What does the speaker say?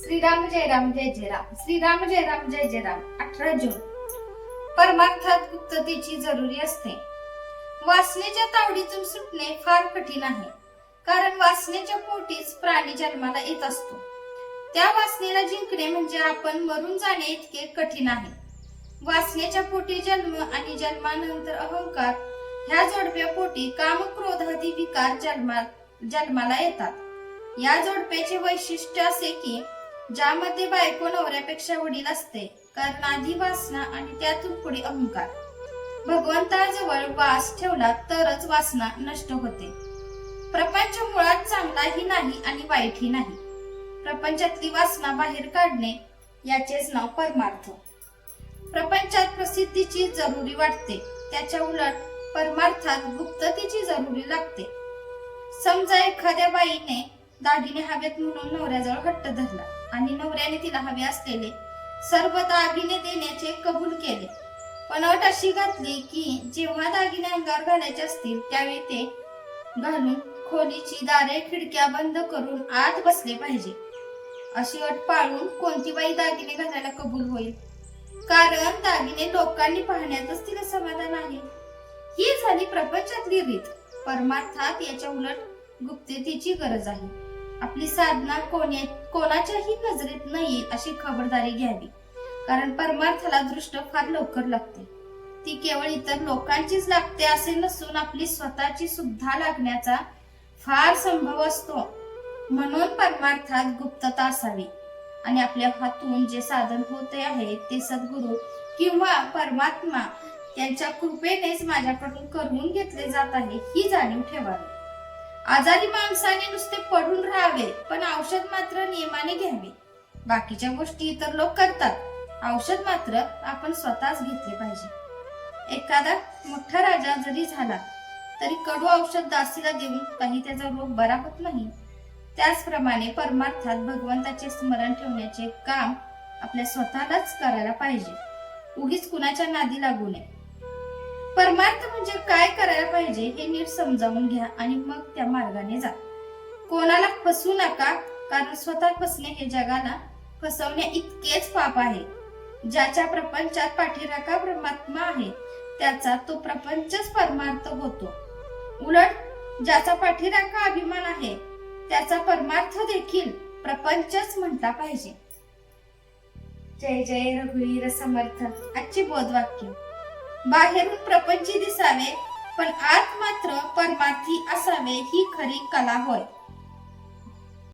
श्रीराम जय राम जय जय राम, श्रीराम जय राम जय जय राम. 18 जून. परमार्थात गुप्ततेची जरुरी असते. वासनेच्या तावडीतून सुटणे फार कठीण आहे, कारण वासनेच्या पोटीच प्राणी जन्माला येत असतो. त्या वासनेला जिंकणे म्हणजे आपण मरून जाणे इतके कठीण आहे. वासनेच्या पोटी जन्म आणि जन्मानंतर अहंकार ह्या जोडप्या पोटी काम क्रोध आदी विकार जन्माला येतात. या जोडप्याचे वैशिष्ट्य असे की ज्यामध्ये बायको नवऱ्यापेक्षा वडील असते, कारण आधी वासना आणि त्यातून पुढे अहंकार. भगवंताजवळ वास ठेवला तरच वासना नष्ट होते. प्रपंच मुळात चांगलाही नाही आणि वाईटही नाही. प्रपंचातली वासना बाहेर काढणे याचेच नाव परमार्थ. प्रपंचात प्रसिद्धीची जरुरी वाटते, त्याच्या उलट परमार्थात गुप्ततेची जरुरी लागते. समजा एखाद्या बाईने दागिने हवेत म्हणून नवऱ्याजवळ हट्ट धरला आणि नवऱ्याने तिला हवे असलेले सर्व दागिने देण्याचे कबूल केले, पण अट अशी घातली की जेव्हा दागिने अंगावर घालायचे असतील त्यावेळी ते घालून खोलीची दारे खिडक्या बंद करून आत बसले पाहिजे. अशी अट पाळून कोणती बाई दागिने घालायला कबूल होईल? कारण दागिने लोकांनी पाहण्यातच तिला समाधान आहे. ही झाली प्रपंचातली रीत. परमार्थात याच्या उलट गुप्ततेची गरज आहे. आपली साधना कोणाच्याही नजरेत न येईल अशी खबरदारी घ्यावी, कारण परमार्थाला दृष्ट फार लवकर लागते. ती केवळ इतर लोकांचीच लागते असे नसून आपली स्वतःची सुद्धा लागण्याचा फार संभव असतो. म्हणून परमार्थात गुप्तता असावी आणि आपल्या हातून जे साधन होते आहे ते सद्गुरु किंवा परमात्मा त्यांच्या कृपेनेच माझ्याकडून करून घेतले जात आहे ही जाणीव ठेवावी. आजारी माणसाने नुसते पडून राहावे, पण औषध मात्र नियमाने घ्यावे. बाकीच्या गोष्टी इतर लोक करतात, औषध मात्र आपण स्वतःच घेतले पाहिजे. एखादा मोठा राजा जरी झाला तरी कडू औषध दासीला देऊन काही त्याचा रोग बरा होत नाही. त्याचप्रमाणे परमार्थात भगवंताचे स्मरण ठेवण्याचे काम आपल्या स्वतःलाच करायला पाहिजे, उगीच कुणाच्या नादी लागू नये. परमार्थ म्हणजे काय करायला पाहिजे हे नीट समजावून घ्या आणि मग त्या मार्गाने जा. कोणाला फसवू नका, कारण स्वतः फसणे हे जगाला फसवण्या इतकेच पाप आहे. ज्याच्या प्रपंचात पाठीराखा परमात्मा आहे त्याचा तो प्रपंचच परमार्थ होतो. उलट ज्याचा पाठीराखा अभिमान आहे त्याचा परमार्थ देखील प्रपंचच म्हटला पाहिजे. जय जय रघुवीर समर्थ. आजचे बोधवाक्य. बाहेरून प्रपंची दिसावे, पण आत मात्र परमार्थी असावे ही खरी कला होय.